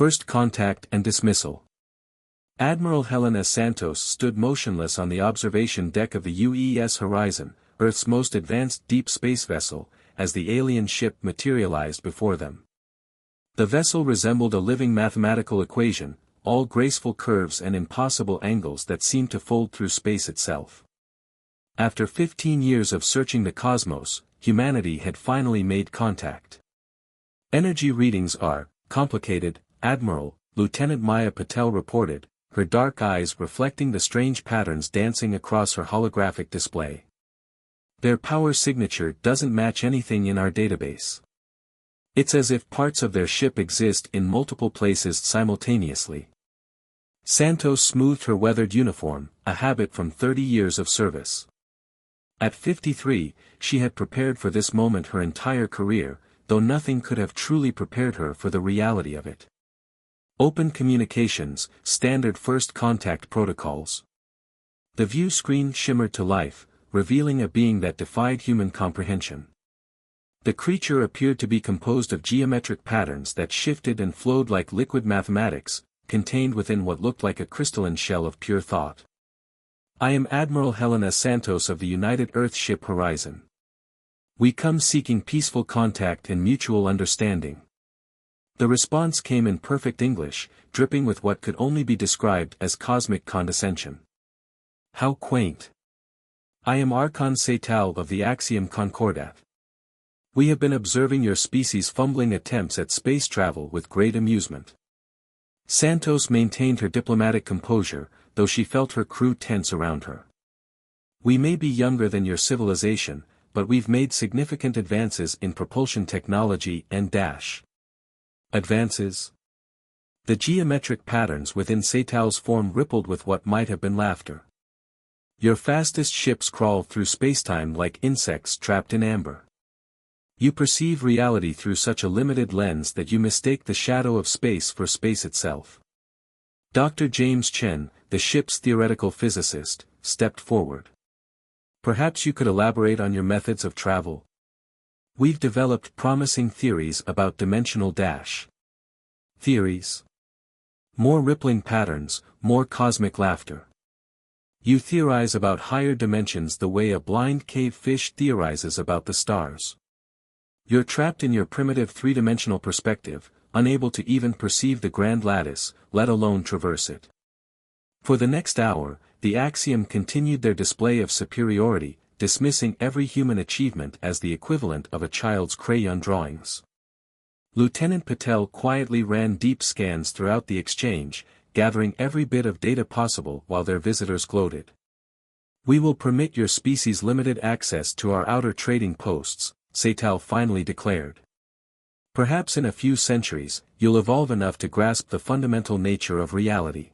First contact and dismissal. Admiral Helena Santos stood motionless on the observation deck of the UES Horizon, Earth's most advanced deep space vessel, as the alien ship materialized before them. The vessel resembled a living mathematical equation, all graceful curves and impossible angles that seemed to fold through space itself. After 15 years of searching the cosmos, humanity had finally made contact. Energy readings are complicated, Admiral, Lieutenant Maya Patel reported, her dark eyes reflecting the strange patterns dancing across her holographic display. Their power signature doesn't match anything in our database. It's as if parts of their ship exist in multiple places simultaneously. Santos smoothed her weathered uniform, a habit from 30 years of service. At 53, she had prepared for this moment her entire career, though nothing could have truly prepared her for the reality of it. Open communications, standard first contact protocols. The view screen shimmered to life, revealing a being that defied human comprehension. The creature appeared to be composed of geometric patterns that shifted and flowed like liquid mathematics, contained within what looked like a crystalline shell of pure thought. I am Admiral Helena Santos of the United Earth Ship Horizon. We come seeking peaceful contact and mutual understanding. The response came in perfect English, dripping with what could only be described as cosmic condescension. How quaint. I am Archon Satal of the Axiom Concordat. We have been observing your species' fumbling attempts at space travel with great amusement. Santos maintained her diplomatic composure, though she felt her crew tense around her. We may be younger than your civilization, but we've made significant advances in propulsion technology and advances? The geometric patterns within Satal's form rippled with what might have been laughter. Your fastest ships crawl through spacetime like insects trapped in amber. You perceive reality through such a limited lens that you mistake the shadow of space for space itself. Dr. James Chen, the ship's theoretical physicist, stepped forward. Perhaps you could elaborate on your methods of travel. We've developed promising theories about dimensional theories. More rippling patterns, more cosmic laughter. You theorize about higher dimensions the way a blind cave fish theorizes about the stars. You're trapped in your primitive three-dimensional perspective, unable to even perceive the grand lattice, let alone traverse it. For the next hour, the Axiom continued their display of superiority, dismissing every human achievement as the equivalent of a child's crayon drawings. Lieutenant Patel quietly ran deep scans throughout the exchange, gathering every bit of data possible while their visitors gloated. We will permit your species limited access to our outer trading posts, Satal finally declared. Perhaps in a few centuries, you'll evolve enough to grasp the fundamental nature of reality.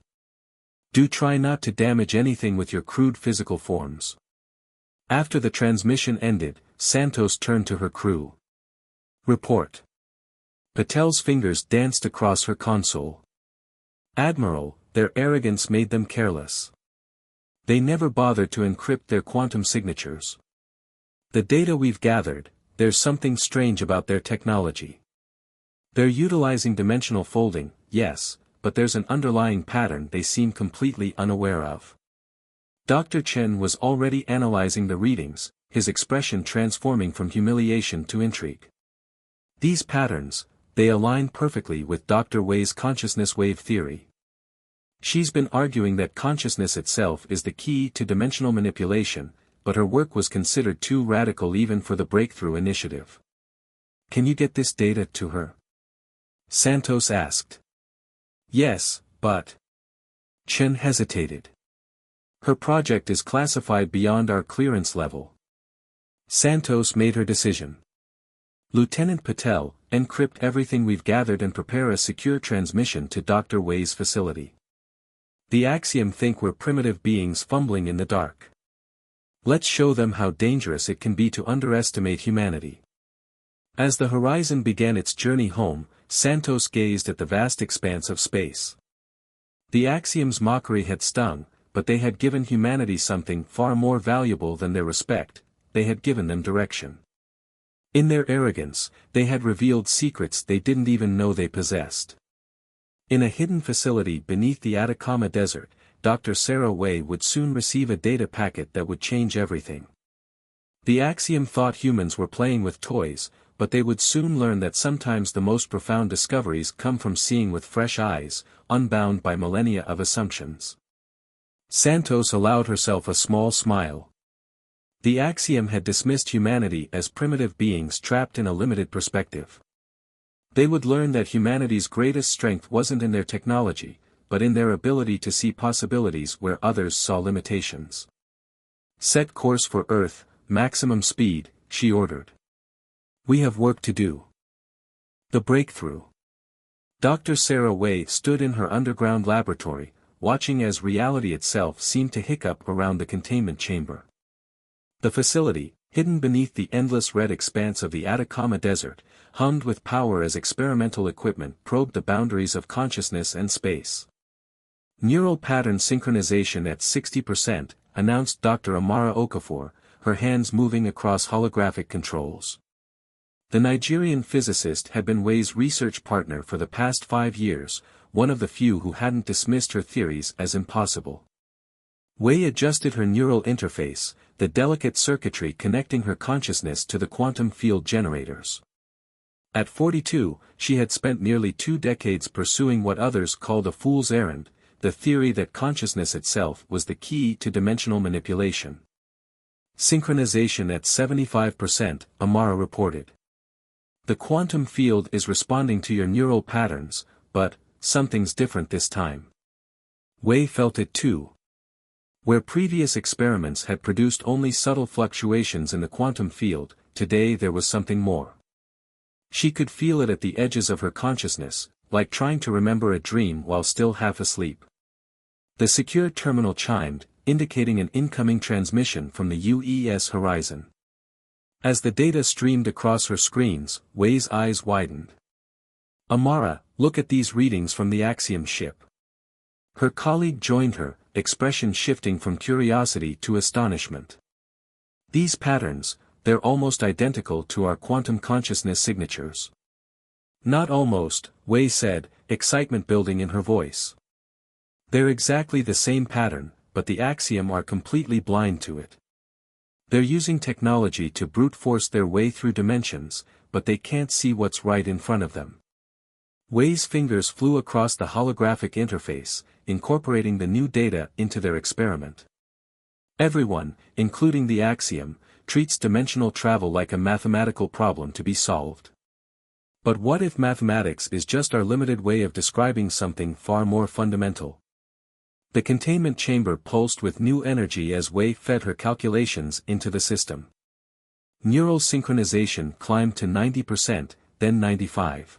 Do try not to damage anything with your crude physical forms. After the transmission ended, Santos turned to her crew. Report. Patel's fingers danced across her console. Admiral, their arrogance made them careless. They never bothered to encrypt their quantum signatures. The data we've gathered, there's something strange about their technology. They're utilizing dimensional folding, yes, but there's an underlying pattern they seem completely unaware of. Dr. Chen was already analyzing the readings, his expression transforming from humiliation to intrigue. These patterns, they align perfectly with Dr. Wei's consciousness wave theory. She's been arguing that consciousness itself is the key to dimensional manipulation, but her work was considered too radical even for the Breakthrough Initiative. Can you get this data to her? Santos asked. Yes, but... Chen hesitated. Her project is classified beyond our clearance level. Santos made her decision. Lieutenant Patel, encrypt everything we've gathered and prepare a secure transmission to Dr. Wei's facility. The Axiom think we're primitive beings fumbling in the dark. Let's show them how dangerous it can be to underestimate humanity. As the Horizon began its journey home, Santos gazed at the vast expanse of space. The Axiom's mockery had stung, but they had given humanity something far more valuable than their respect, they had given them direction. In their arrogance, they had revealed secrets they didn't even know they possessed. In a hidden facility beneath the Atacama Desert, Dr. Sarah Wei would soon receive a data packet that would change everything. The Axiom thought humans were playing with toys, but they would soon learn that sometimes the most profound discoveries come from seeing with fresh eyes, unbound by millennia of assumptions. Santos allowed herself a small smile. The Axiom had dismissed humanity as primitive beings trapped in a limited perspective. They would learn that humanity's greatest strength wasn't in their technology, but in their ability to see possibilities where others saw limitations. Set course for Earth, maximum speed, she ordered. We have work to do. The breakthrough. Dr. Sarah Wei stood in her underground laboratory, watching as reality itself seemed to hiccup around the containment chamber. The facility, hidden beneath the endless red expanse of the Atacama Desert, hummed with power as experimental equipment probed the boundaries of consciousness and space. Neural pattern synchronization at 60%, announced Dr. Amara Okafor, her hands moving across holographic controls. The Nigerian physicist had been Wei's research partner for the past 5 years, one of the few who hadn't dismissed her theories as impossible. Wei adjusted her neural interface, the delicate circuitry connecting her consciousness to the quantum field generators. At 42, she had spent nearly 2 decades pursuing what others called a fool's errand, the theory that consciousness itself was the key to dimensional manipulation. Synchronization at 75%, Amara reported. The quantum field is responding to your neural patterns, but something's different this time. Wei felt it too. Where previous experiments had produced only subtle fluctuations in the quantum field, today there was something more. She could feel it at the edges of her consciousness, like trying to remember a dream while still half asleep. The secure terminal chimed, indicating an incoming transmission from the UES horizon. As the data streamed across her screens, Wei's eyes widened. Amara, look at these readings from the Axiom ship. Her colleague joined her, expression shifting from curiosity to astonishment. These patterns, they're almost identical to our quantum consciousness signatures. Not almost, Wei said, excitement building in her voice. They're exactly the same pattern, but the Axiom are completely blind to it. They're using technology to brute force their way through dimensions, but they can't see what's right in front of them. Wei's fingers flew across the holographic interface, incorporating the new data into their experiment. Everyone, including the Axiom, treats dimensional travel like a mathematical problem to be solved. But what if mathematics is just our limited way of describing something far more fundamental? The containment chamber pulsed with new energy as Wei fed her calculations into the system. Neural synchronization climbed to 90%, then 95%.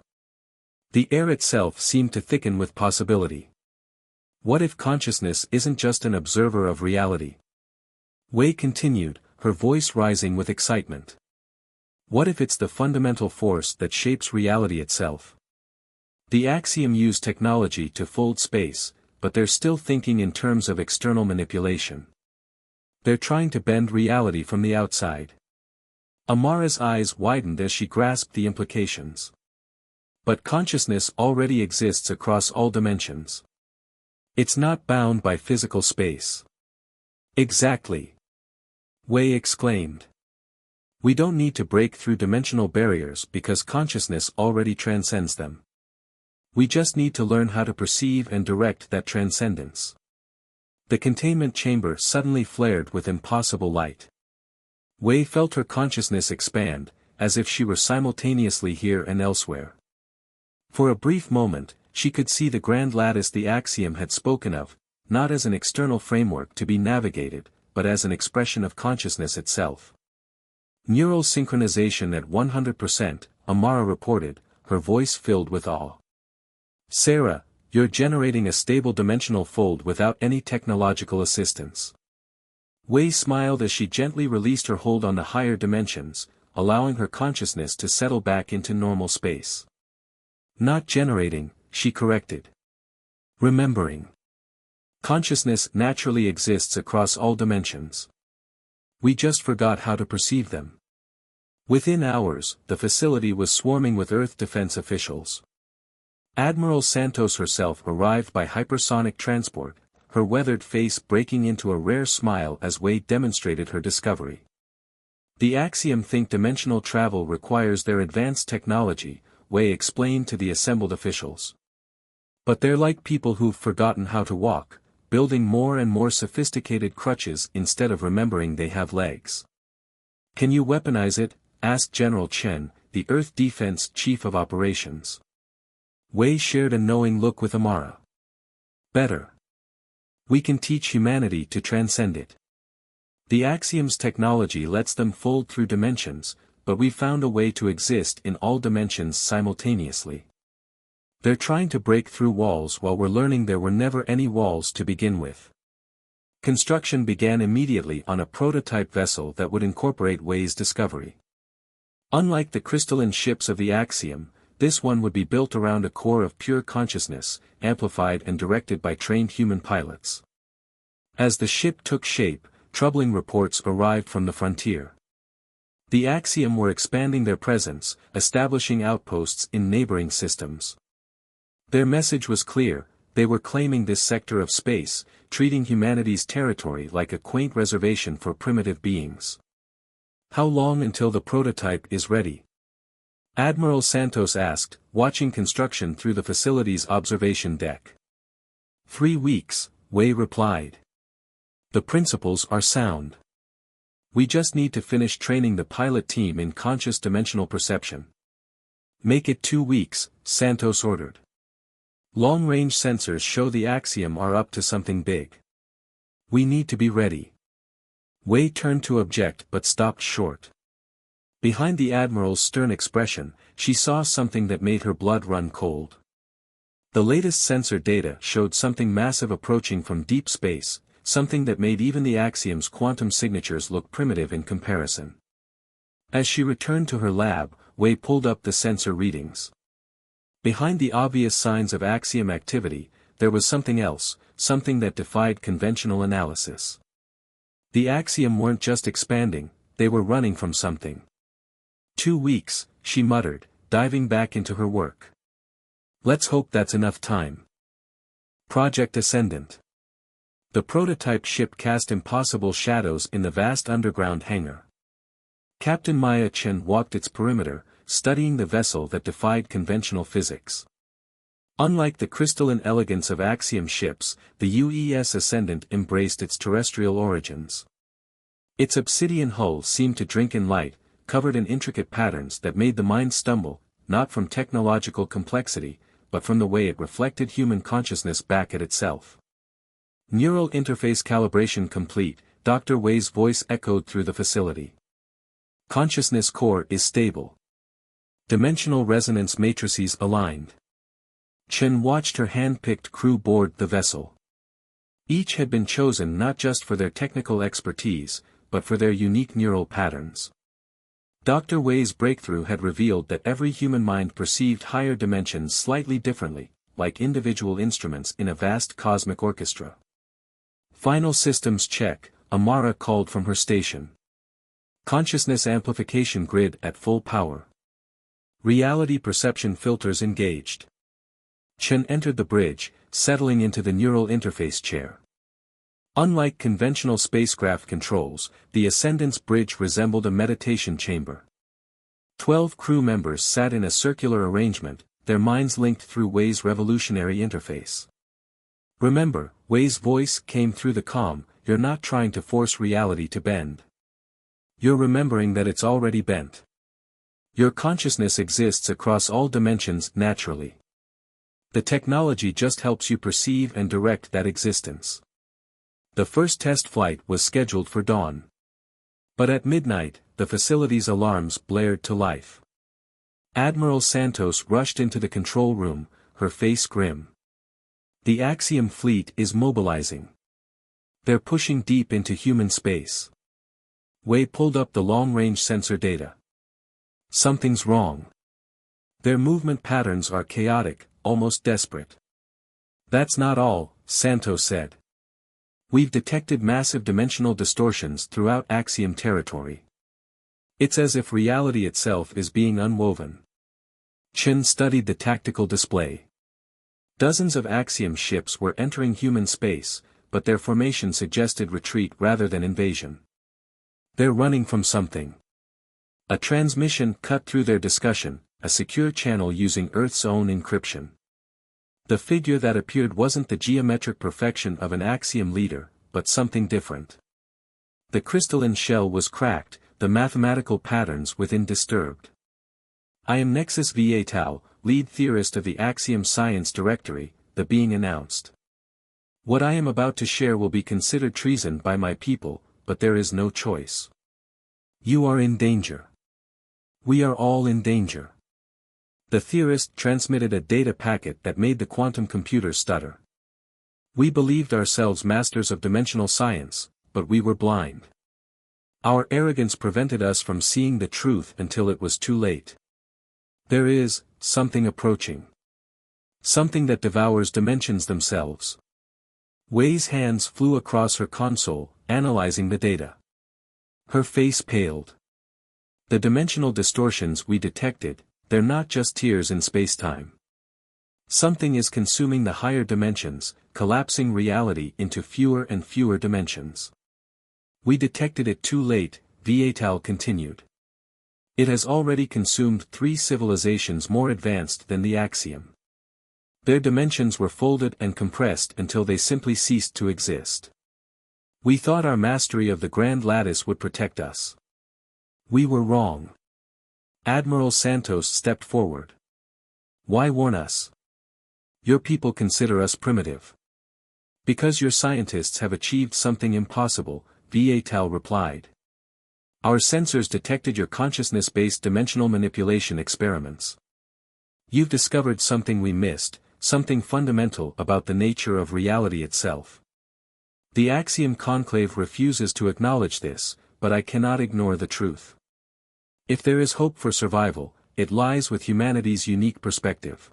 The air itself seemed to thicken with possibility. What if consciousness isn't just an observer of reality? Wei continued, her voice rising with excitement. What if it's the fundamental force that shapes reality itself? The Axiom use technology to fold space, but they're still thinking in terms of external manipulation. They're trying to bend reality from the outside. Amara's eyes widened as she grasped the implications. But consciousness already exists across all dimensions. It's not bound by physical space. Exactly. Wei exclaimed. We don't need to break through dimensional barriers because consciousness already transcends them. We just need to learn how to perceive and direct that transcendence. The containment chamber suddenly flared with impossible light. Wei felt her consciousness expand, as if she were simultaneously here and elsewhere. For a brief moment, she could see the grand lattice the Axiom had spoken of, not as an external framework to be navigated, but as an expression of consciousness itself. Neural synchronization at 100%, Amara reported, her voice filled with awe. Sarah, you're generating a stable dimensional fold without any technological assistance. Wei smiled as she gently released her hold on the higher dimensions, allowing her consciousness to settle back into normal space. Not generating, she corrected. Remembering. Consciousness naturally exists across all dimensions. We just forgot how to perceive them. Within hours, the facility was swarming with Earth defense officials. Admiral Santos herself arrived by hypersonic transport, her weathered face breaking into a rare smile as Wei demonstrated her discovery. The axiom think dimensional travel requires their advanced technology, Wei explained to the assembled officials. But they're like people who've forgotten how to walk, building more and more sophisticated crutches instead of remembering they have legs. Can you weaponize it? Asked General Chen, the Earth Defense Chief of Operations. Wei shared a knowing look with Amara. Better. We can teach humanity to transcend it. The axiom's technology lets them fold through dimensions, but we've found a way to exist in all dimensions simultaneously. They're trying to break through walls while we're learning there were never any walls to begin with. Construction began immediately on a prototype vessel that would incorporate Wei's discovery. Unlike the crystalline ships of the axiom, this one would be built around a core of pure consciousness, amplified and directed by trained human pilots. As the ship took shape, troubling reports arrived from the frontier. The axiom were expanding their presence, establishing outposts in neighboring systems. Their message was clear, they were claiming this sector of space, treating humanity's territory like a quaint reservation for primitive beings. How long until the prototype is ready? Admiral Santos asked, watching construction through the facility's observation deck. 3 weeks, Wei replied. The principles are sound. We just need to finish training the pilot team in conscious dimensional perception. Make it 2 weeks, Santos ordered. Long-range sensors show the axiom are up to something big. We need to be ready. Wei turned to object but stopped short. Behind the Admiral's stern expression, she saw something that made her blood run cold. The latest sensor data showed something massive approaching from deep space, something that made even the axiom's quantum signatures look primitive in comparison. As she returned to her lab, Wei pulled up the sensor readings. Behind the obvious signs of axiom activity, there was something else, something that defied conventional analysis. The axiom weren't just expanding, they were running from something. 2 weeks, she muttered, diving back into her work. Let's hope that's enough time. Project Ascendant. The prototype ship cast impossible shadows in the vast underground hangar. Captain Maya Chen walked its perimeter, studying the vessel that defied conventional physics. Unlike the crystalline elegance of axiom ships, the UES Ascendant embraced its terrestrial origins. Its obsidian hull seemed to drink in light, covered in intricate patterns that made the mind stumble, not from technological complexity, but from the way it reflected human consciousness back at itself. Neural interface calibration complete, Dr. Wei's voice echoed through the facility. Consciousness core is stable. Dimensional resonance matrices aligned. Chen watched her hand-picked crew board the vessel. Each had been chosen not just for their technical expertise, but for their unique neural patterns. Dr. Wei's breakthrough had revealed that every human mind perceived higher dimensions slightly differently, like individual instruments in a vast cosmic orchestra. Final systems check, Amara called from her station. Consciousness amplification grid at full power. Reality perception filters engaged. Chen entered the bridge, settling into the neural interface chair. Unlike conventional spacecraft controls, the Ascendant's bridge resembled a meditation chamber. 12 crew members sat in a circular arrangement, their minds linked through Wei's revolutionary interface. Remember, Wei's voice came through the comm, you're not trying to force reality to bend. You're remembering that it's already bent. Your consciousness exists across all dimensions naturally. The technology just helps you perceive and direct that existence. The first test flight was scheduled for dawn. But at midnight, the facility's alarms blared to life. Admiral Santos rushed into the control room, her face grim. The Axiom fleet is mobilizing. They're pushing deep into human space. Wei pulled up the long-range sensor data. Something's wrong. Their movement patterns are chaotic, almost desperate. That's not all, Santos said. We've detected massive dimensional distortions throughout Axiom territory. It's as if reality itself is being unwoven. Chen studied the tactical display. Dozens of Axiom ships were entering human space, but their formation suggested retreat rather than invasion. They're running from something. A transmission cut through their discussion, a secure channel using Earth's own encryption. The figure that appeared wasn't the geometric perfection of an Axiom leader, but something different. The crystalline shell was cracked, the mathematical patterns within disturbed. I am Nexus VA Tau, lead theorist of the Axiom Science Directory, the being announced. What I am about to share will be considered treason by my people, but there is no choice. You are in danger. We are all in danger. The theorist transmitted a data packet that made the quantum computer stutter. We believed ourselves masters of dimensional science, but we were blind. Our arrogance prevented us from seeing the truth until it was too late. There is something approaching. Something that devours dimensions themselves. Wei's hands flew across her console, analyzing the data. Her face paled. The dimensional distortions we detected, they're not just tears in space-time. Something is consuming the higher dimensions, collapsing reality into fewer and fewer dimensions. We detected it too late, Viatal continued. It has already consumed 3 civilizations more advanced than the Axiom. Their dimensions were folded and compressed until they simply ceased to exist. We thought our mastery of the Grand Lattice would protect us. We were wrong. Admiral Santos stepped forward. Why warn us? Your people consider us primitive. Because your scientists have achieved something impossible, Viatal replied. Our sensors detected your consciousness-based dimensional manipulation experiments. You've discovered something we missed, something fundamental about the nature of reality itself. The Axiom Conclave refuses to acknowledge this, but I cannot ignore the truth. If there is hope for survival, it lies with humanity's unique perspective.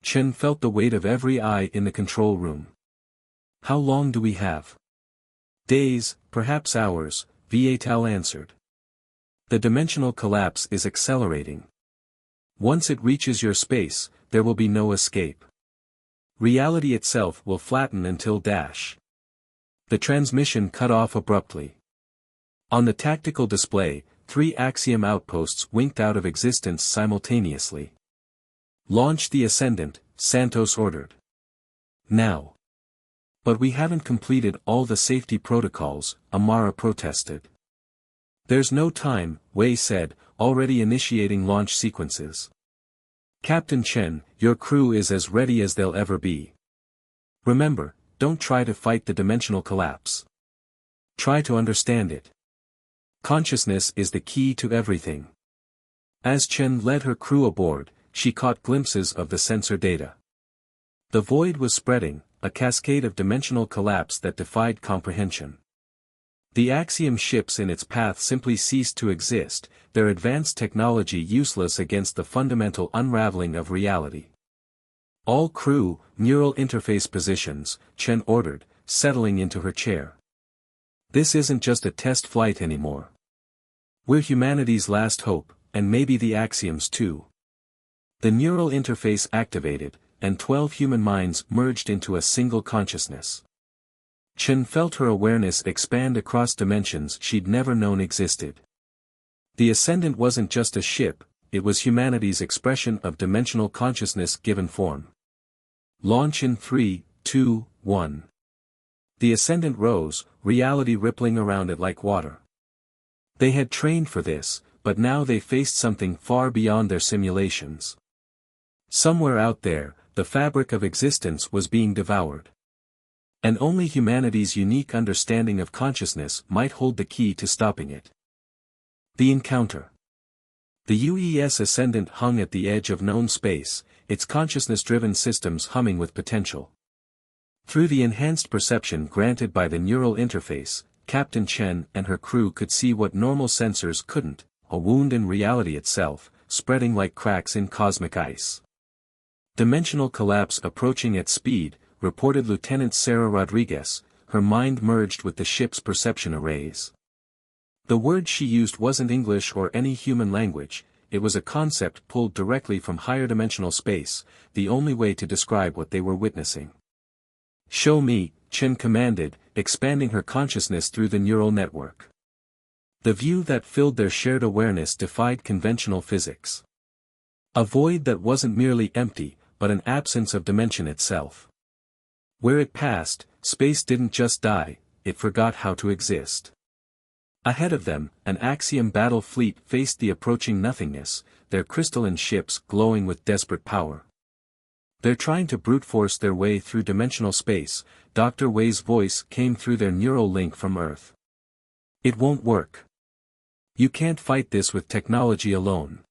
Chen felt the weight of every eye in the control room. How long do we have? Days, perhaps hours, Viatal answered. The dimensional collapse is accelerating. Once it reaches your space, there will be no escape. Reality itself will flatten until dash. The transmission cut off abruptly. On the tactical display, 3 Axiom outposts winked out of existence simultaneously. Launch the Ascendant, Santos ordered. Now. But we haven't completed all the safety protocols, Amara protested. There's no time, Wei said, already initiating launch sequences. Captain Chen, your crew is as ready as they'll ever be. Remember, don't try to fight the dimensional collapse. Try to understand it. Consciousness is the key to everything. As Chen led her crew aboard, she caught glimpses of the sensor data. The void was spreading, a cascade of dimensional collapse that defied comprehension. The Axiom ships in its path simply ceased to exist, their advanced technology useless against the fundamental unraveling of reality. All crew, neural interface positions, Chen ordered, settling into her chair. This isn't just a test flight anymore. We're humanity's last hope, and maybe the Axiom's too. The neural interface activated, and 12 human minds merged into a single consciousness. Chen felt her awareness expand across dimensions she'd never known existed. The Ascendant wasn't just a ship, it was humanity's expression of dimensional consciousness given form. Launch in 3, 2, 1. The Ascendant rose, reality rippling around it like water. They had trained for this, but now they faced something far beyond their simulations. Somewhere out there, the fabric of existence was being devoured. And only humanity's unique understanding of consciousness might hold the key to stopping it. The encounter. The UES Ascendant hung at the edge of known space, its consciousness-driven systems humming with potential. Through the enhanced perception granted by the neural interface, Captain Chen and her crew could see what normal sensors couldn't, a wound in reality itself, spreading like cracks in cosmic ice. Dimensional collapse approaching at speed, reported Lieutenant Sarah Rodriguez, her mind merged with the ship's perception arrays. The word she used wasn't English or any human language, it was a concept pulled directly from higher dimensional space, the only way to describe what they were witnessing. "Show me," Chen commanded, expanding her consciousness through the neural network. The view that filled their shared awareness defied conventional physics. A void that wasn't merely empty, but an absence of dimension itself. Where it passed, space didn't just die, it forgot how to exist. Ahead of them, an Axiom battle fleet faced the approaching nothingness, their crystalline ships glowing with desperate power. "They're trying to brute force their way through dimensional space," Dr. Wei's voice came through their neural link from Earth. "It won't work. You can't fight this with technology alone."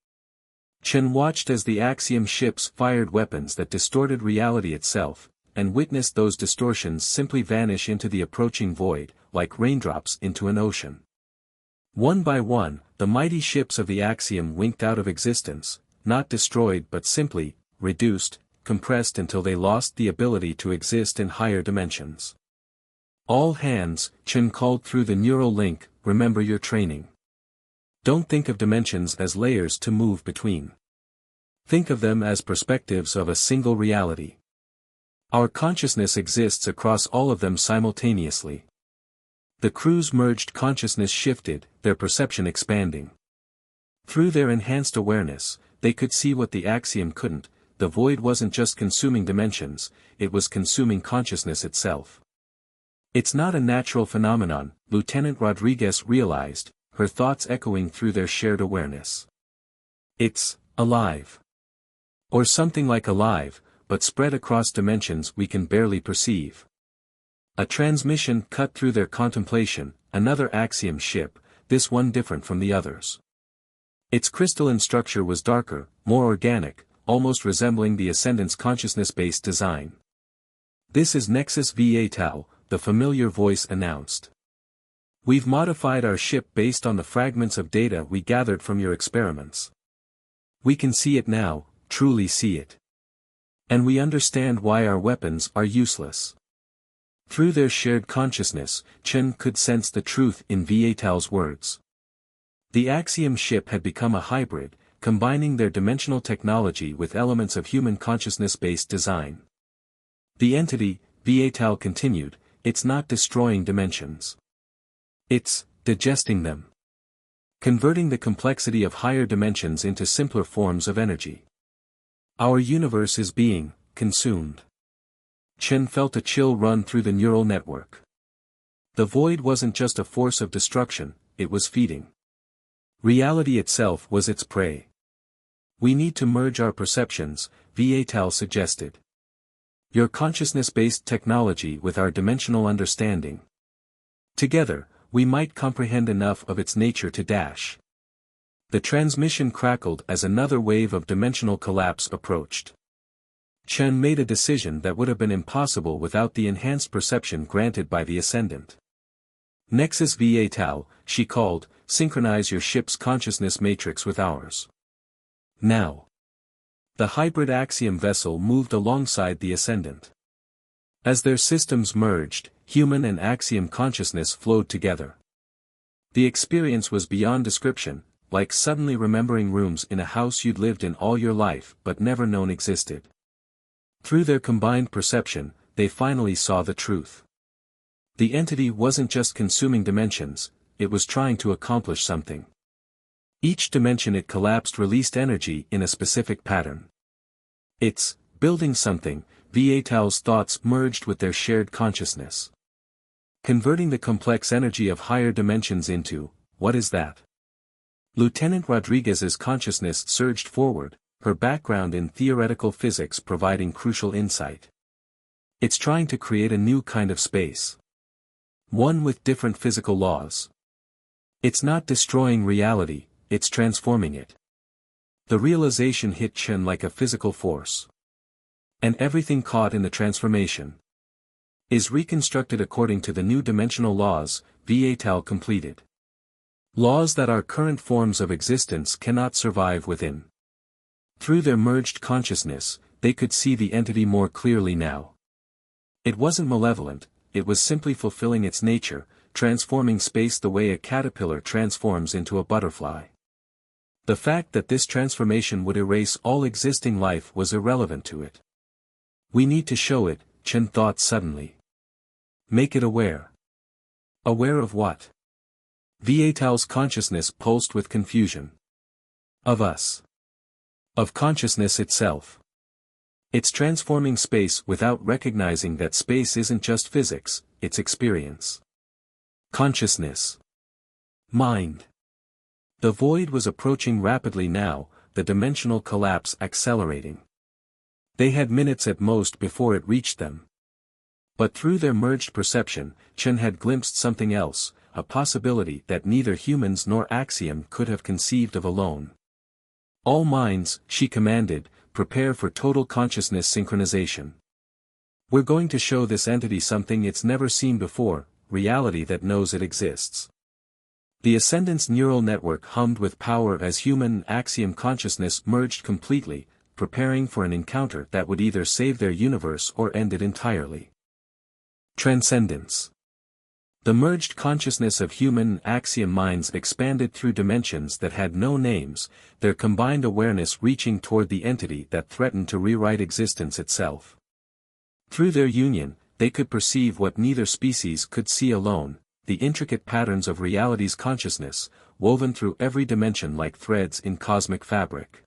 Chen watched as the Axiom ships fired weapons that distorted reality itself, and witnessed those distortions simply vanish into the approaching void, like raindrops into an ocean. One by one, the mighty ships of the Axiom winked out of existence, not destroyed but simply reduced, compressed until they lost the ability to exist in higher dimensions. "All hands," Chen called through the neural link, "remember your training. Don't think of dimensions as layers to move between. Think of them as perspectives of a single reality. Our consciousness exists across all of them simultaneously." The crew's merged consciousness shifted, their perception expanding. Through their enhanced awareness, they could see what the Axiom couldn't. The void wasn't just consuming dimensions, it was consuming consciousness itself. "It's not a natural phenomenon," Lieutenant Rodriguez realized, her thoughts echoing through their shared awareness. "It's alive. Or something like alive, but spread across dimensions we can barely perceive." A transmission cut through their contemplation, another Axiom ship, this one different from the others. Its crystalline structure was darker, more organic, almost resembling the Ascendant's consciousness-based design. "This is Nexus VA Tau," the familiar voice announced. "We've modified our ship based on the fragments of data we gathered from your experiments. We can see it now, truly see it. And we understand why our weapons are useless." Through their shared consciousness, Chen could sense the truth in VA Tau's words. The Axiom ship had become a hybrid, combining their dimensional technology with elements of human consciousness-based design. "The entity," VA Tau continued, "it's not destroying dimensions. It's digesting them. Converting the complexity of higher dimensions into simpler forms of energy. Our universe is being consumed." Chen felt a chill run through the neural network. The void wasn't just a force of destruction, it was feeding. Reality itself was its prey. "We need to merge our perceptions," VA Tau suggested. "Your consciousness-based technology with our dimensional understanding. Together, we might comprehend enough of its nature to dash." The transmission crackled as another wave of dimensional collapse approached. Chen made a decision that would have been impossible without the enhanced perception granted by the Ascendant. "Nexus VA Tau," she called, "synchronize your ship's consciousness matrix with ours. Now." The hybrid Axiom vessel moved alongside the Ascendant. As their systems merged, human and Axiom consciousness flowed together. The experience was beyond description, like suddenly remembering rooms in a house you'd lived in all your life but never known existed. Through their combined perception, they finally saw the truth. The entity wasn't just consuming dimensions, it was trying to accomplish something. Each dimension it collapsed released energy in a specific pattern. "It's building something," VA Tau's thoughts merged with their shared consciousness. "Converting the complex energy of higher dimensions into, what is that?" Lieutenant Rodriguez's consciousness surged forward, her background in theoretical physics providing crucial insight. "It's trying to create a new kind of space. One with different physical laws. It's not destroying reality, it's transforming it." The realization hit Chen like a physical force. "And everything caught in the transformation is reconstructed according to the new dimensional laws," VA Tau completed. "Laws that our current forms of existence cannot survive within." Through their merged consciousness, they could see the entity more clearly now. It wasn't malevolent, it was simply fulfilling its nature, transforming space the way a caterpillar transforms into a butterfly. The fact that this transformation would erase all existing life was irrelevant to it. We need to show it, Chen thought suddenly. Make it aware. Aware of what? Vital's consciousness pulsed with confusion. Of us. Of consciousness itself. It's transforming space without recognizing that space isn't just physics, it's experience. Consciousness. Mind. The void was approaching rapidly now, the dimensional collapse accelerating. They had minutes at most before it reached them. But through their merged perception, Chen had glimpsed something else, a possibility that neither humans nor Axiom could have conceived of alone. All minds, she commanded, prepare for total consciousness synchronization. We're going to show this entity something it's never seen before, reality that knows it exists. The Ascendant's neural network hummed with power as human and Axiom consciousness merged completely, preparing for an encounter that would either save their universe or end it entirely. Transcendence. The merged consciousness of human and Axiom minds expanded through dimensions that had no names, their combined awareness reaching toward the entity that threatened to rewrite existence itself. Through their union, they could perceive what neither species could see alone, the intricate patterns of reality's consciousness, woven through every dimension like threads in cosmic fabric.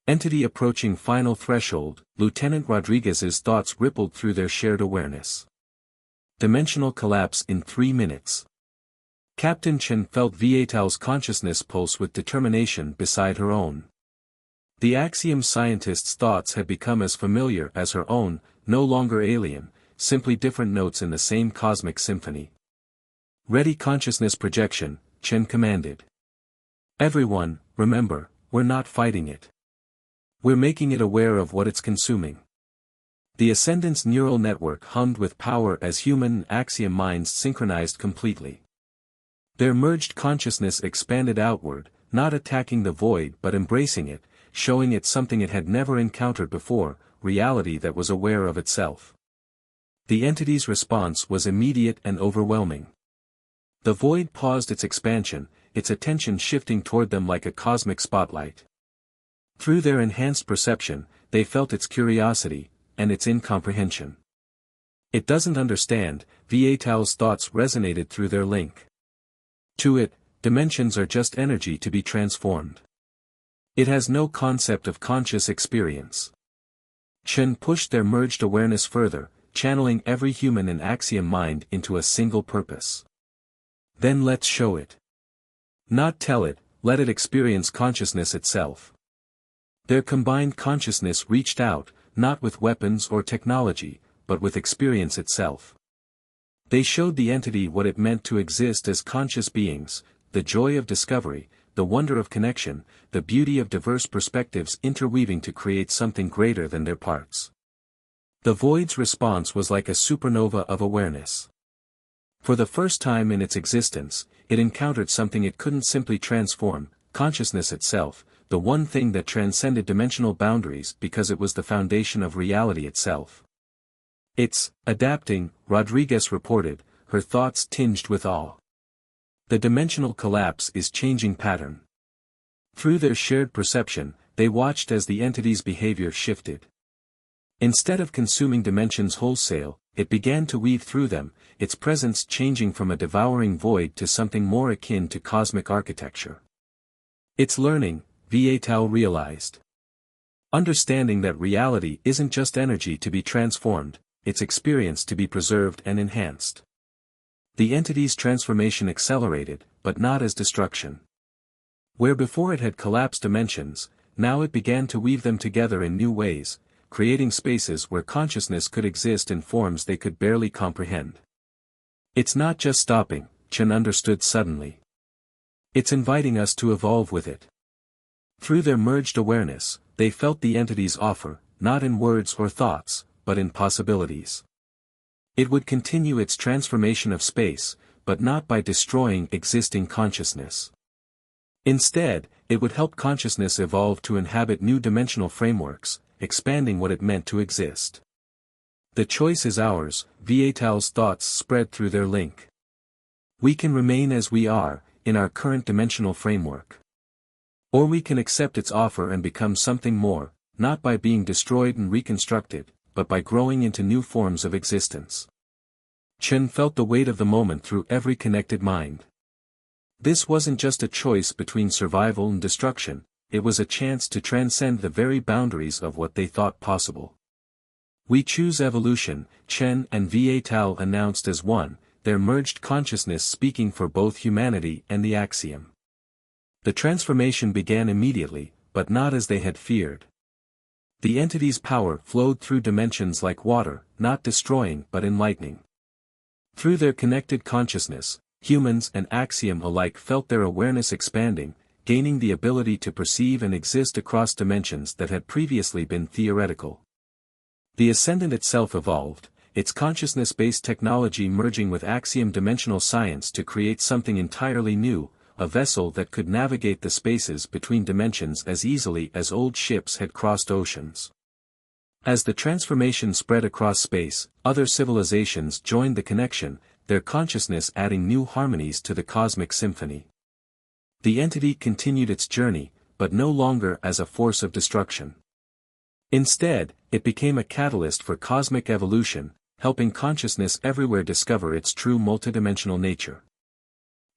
Entity approaching final threshold, Lieutenant Rodriguez's thoughts rippled through their shared awareness. Dimensional collapse in 3 minutes. Captain Chen felt Vital's consciousness pulse with determination beside her own. The Axiom scientist's thoughts had become as familiar as her own, no longer alien, simply different notes in the same cosmic symphony. Ready consciousness projection, Chen commanded. Everyone, remember, we're not fighting it. We're making it aware of what it's consuming. The Ascendant's neural network hummed with power as human and Axiom minds synchronized completely. Their merged consciousness expanded outward, not attacking the void but embracing it, showing it something it had never encountered before, reality that was aware of itself. The entity's response was immediate and overwhelming. The void paused its expansion, its attention shifting toward them like a cosmic spotlight. Through their enhanced perception, they felt its curiosity, and its incomprehension. It doesn't understand, Vital's thoughts resonated through their link. To it, dimensions are just energy to be transformed. It has no concept of conscious experience. Chen pushed their merged awareness further, channeling every human and Axiom mind into a single purpose. Then let's show it. Not tell it, let it experience consciousness itself. Their combined consciousness reached out, not with weapons or technology, but with experience itself. They showed the entity what it meant to exist as conscious beings, the joy of discovery, the wonder of connection, the beauty of diverse perspectives interweaving to create something greater than their parts. The void's response was like a supernova of awareness. For the first time in its existence, it encountered something it couldn't simply transform, consciousness itself, the one thing that transcended dimensional boundaries because it was the foundation of reality itself. It's adapting, Rodriguez reported, her thoughts tinged with awe. The dimensional collapse is changing pattern. Through their shared perception, they watched as the entity's behavior shifted. Instead of consuming dimensions wholesale, it began to weave through them, its presence changing from a devouring void to something more akin to cosmic architecture. It's learning, Vital realized. Understanding that reality isn't just energy to be transformed, it's experience to be preserved and enhanced. The entity's transformation accelerated, but not as destruction. Where before it had collapsed dimensions, now it began to weave them together in new ways, creating spaces where consciousness could exist in forms they could barely comprehend. It's not just stopping, Chen understood suddenly. It's inviting us to evolve with it. Through their merged awareness, they felt the entity's offer, not in words or thoughts, but in possibilities. It would continue its transformation of space, but not by destroying existing consciousness. Instead, it would help consciousness evolve to inhabit new dimensional frameworks, expanding what it meant to exist. The choice is ours, Vital's thoughts spread through their link. We can remain as we are, in our current dimensional framework. Or we can accept its offer and become something more, not by being destroyed and reconstructed, but by growing into new forms of existence. Chen felt the weight of the moment through every connected mind. This wasn't just a choice between survival and destruction, it was a chance to transcend the very boundaries of what they thought possible. We choose evolution, Chen and Vital announced as one, their merged consciousness speaking for both humanity and the axiom. The transformation began immediately, but not as they had feared. The entity's power flowed through dimensions like water, not destroying but enlightening. Through their connected consciousness, humans and axiom alike felt their awareness expanding, gaining the ability to perceive and exist across dimensions that had previously been theoretical. The Ascendant itself evolved, its consciousness-based technology merging with axiom-dimensional science to create something entirely new, a vessel that could navigate the spaces between dimensions as easily as old ships had crossed oceans. As the transformation spread across space, other civilizations joined the connection, their consciousness adding new harmonies to the cosmic symphony. The entity continued its journey, but no longer as a force of destruction. Instead, it became a catalyst for cosmic evolution, helping consciousness everywhere discover its true multidimensional nature.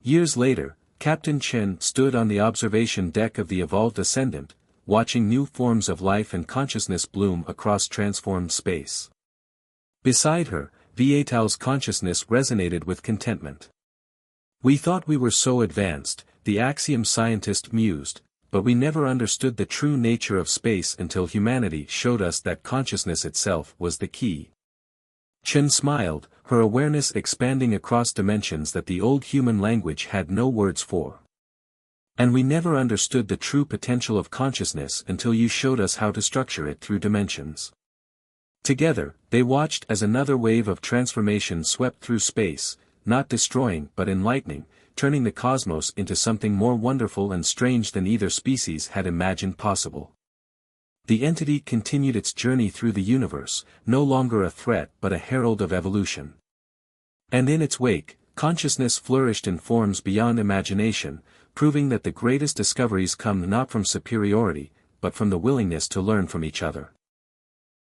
Years later, Captain Chen stood on the observation deck of the evolved Ascendant, watching new forms of life and consciousness bloom across transformed space. Beside her, Vital's consciousness resonated with contentment. "We thought we were so advanced," the axiom scientist mused, "but we never understood the true nature of space until humanity showed us that consciousness itself was the key." Chen smiled, her awareness expanding across dimensions that the old human language had no words for. "And we never understood the true potential of consciousness until you showed us how to structure it through dimensions." Together, they watched as another wave of transformation swept through space, not destroying but enlightening, turning the cosmos into something more wonderful and strange than either species had imagined possible. The entity continued its journey through the universe, no longer a threat but a herald of evolution. And in its wake, consciousness flourished in forms beyond imagination, proving that the greatest discoveries come not from superiority, but from the willingness to learn from each other.